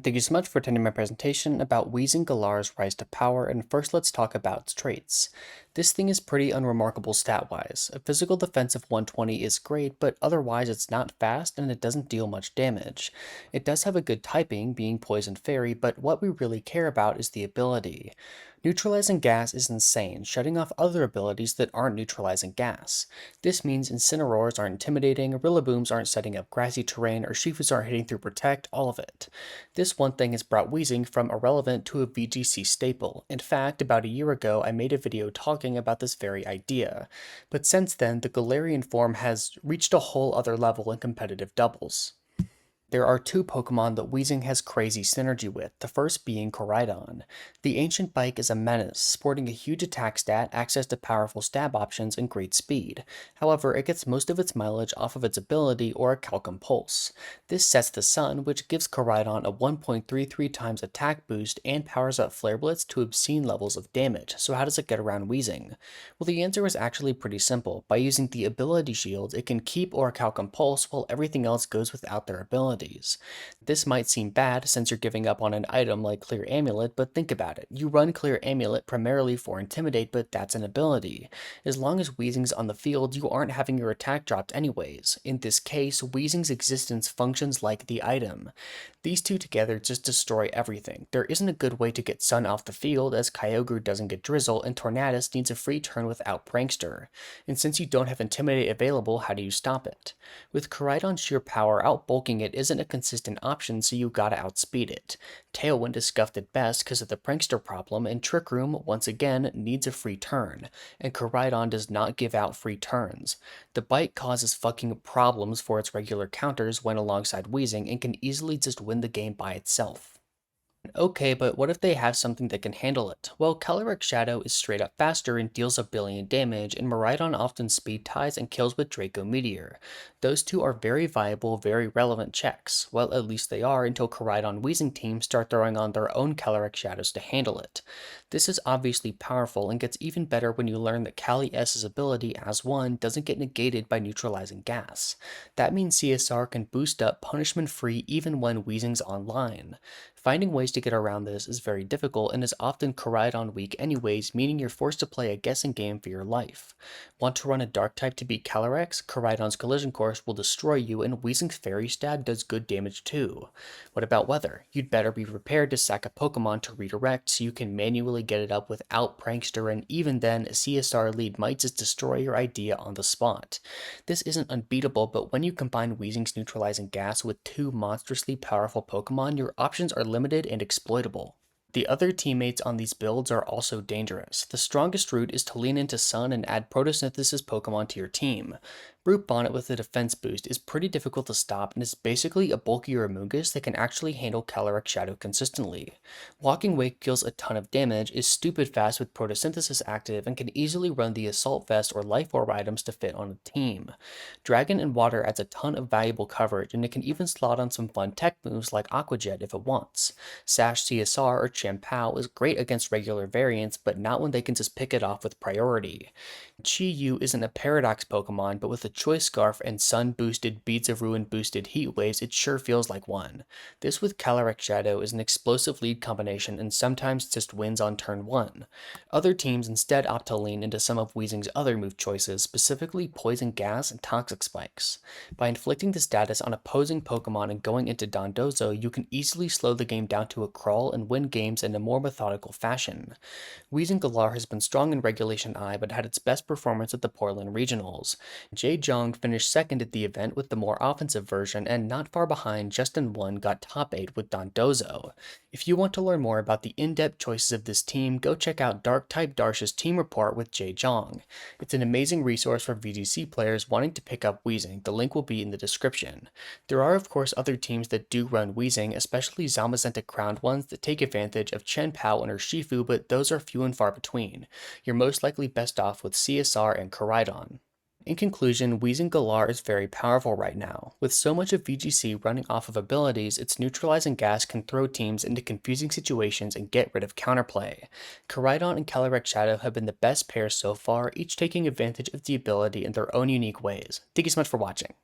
Thank you so much for attending my presentation about Weezing-Galar's rise to power, and first let's talk about its traits. This thing is pretty unremarkable stat-wise. A physical defense of 120 is great, but otherwise it's not fast and it doesn't deal much damage. It does have a good typing, being Poison Fairy, but what we really care about is the ability. Neutralizing gas is insane, shutting off other abilities that aren't neutralizing gas. This means Incineroars aren't intimidating, Rillabooms aren't setting up grassy terrain, or Shifus aren't hitting through Protect, all of it. This one thing has brought Weezing from irrelevant to a VGC staple. In fact, about a year ago, I made a video talking about this very idea. But since then, the Galarian form has reached a whole other level in competitive doubles. There are two Pokemon that Weezing has crazy synergy with, the first being Koraidon. The ancient bike is a menace, sporting a huge attack stat, access to powerful stab options, and great speed. However, it gets most of its mileage off of its ability or a Calcum Pulse. This sets the sun, which gives Koraidon a 1.33 times attack boost and powers up Flare Blitz to obscene levels of damage, so how does it get around Weezing? Well, the answer is actually pretty simple. By using the ability shield, it can keep Orichalcum Pulse while everything else goes without their abilities. This might seem bad since you're giving up on an item like Clear Amulet, but think about it. You run Clear Amulet primarily for Intimidate, but that's an ability. As long as Weezing's on the field, you aren't having your attack dropped anyways. In this case, Weezing's existence functions like the item. These two together just destroy everything. There isn't a good way to get Sun off the field, as Kyogre doesn't get Drizzle, and Tornadus needs a free turn without Prankster. And since you don't have Intimidate available, how do you stop it? With Koraidon's sheer power, outbulking it isn't a consistent option, so you gotta outspeed it. Tailwind is scuffed at best because of the Prankster problem, and Trick Room, once again, needs a free turn, and Koraidon does not give out free turns. The bite causes fucking problems for its regular counters when alongside Weezing, and can easily just win the game by itself. Okay, but what if they have something that can handle it? Well, Calyrex Shadow is straight up faster and deals a billion damage, and Miraidon often speed ties and kills with Draco Meteor. Those two are very viable, very relevant checks. Well, at least they are until Koraidon Weezing teams start throwing on their own Calyrex Shadows to handle it. This is obviously powerful and gets even better when you learn that Cali S's ability as one doesn't get negated by neutralizing gas. That means CSR can boost up punishment free even when Weezing's online. Finding ways to get around this is very difficult and is often Koraidon weak anyways, meaning you're forced to play a guessing game for your life. Want to run a dark type to beat Calyrex? Koraidon's Collision Course will destroy you, and Weezing's Fairy Stab does good damage too. What about weather? You'd better be prepared to sack a Pokemon to redirect so you can manually get it up without Prankster, and even then, a CSR lead might just destroy your idea on the spot. This isn't unbeatable, but when you combine Weezing's neutralizing gas with two monstrously powerful Pokemon, your options are limited and exploitable. The other teammates on these builds are also dangerous. The strongest route is to lean into Sun and add Photosynthesis Pokemon to your team. Brute Bonnet with a defense boost is pretty difficult to stop and is basically a bulkier Amoonguss that can actually handle Calyrex Shadow consistently. Walking Wake deals a ton of damage, is stupid fast with Photosynthesis active, and can easily run the Assault Vest or Life Orb items to fit on a team. Dragon and Water adds a ton of valuable coverage, and it can even slot on some fun tech moves like Aqua Jet if it wants. Sash CSR or Champao is great against regular variants, but not when they can just pick it off with priority. Chi-Yu isn't a Paradox Pokemon, but with a Choice Scarf and Sun-boosted, Beads of Ruin boosted Heat Waves, it sure feels like one. This with Calyrex Shadow is an explosive lead combination and sometimes just wins on turn 1. Other teams instead opt to lean into some of Weezing's other move choices, specifically Poison Gas and Toxic Spikes. By inflicting the status on opposing Pokemon and going into Dondozo, you can easily slow the game down to a crawl and win games in a more methodical fashion. Weezing-Galar has been strong in Regulation I, but had its best performance at the Portland Regionals. Jong finished second at the event with the more offensive version, and not far behind, Justin One got top 8 with Dondozo. If you want to learn more about the in-depth choices of this team, go check out Dark-type Darsh's team report with Jong. It's an amazing resource for VGC players wanting to pick up Weezing. The link will be in the description. There are of course other teams that do run Weezing, especially Zamazenta crowned ones that take advantage of Chen Pao and her Shifu, but those are few and far between. You're most likely best off with CSR and Koraidon. In conclusion, Weezing-Galar is very powerful right now. With so much of VGC running off of abilities, its neutralizing gas can throw teams into confusing situations and get rid of counterplay. Koraidon and Calyrex Shadow have been the best pairs so far, each taking advantage of the ability in their own unique ways. Thank you so much for watching.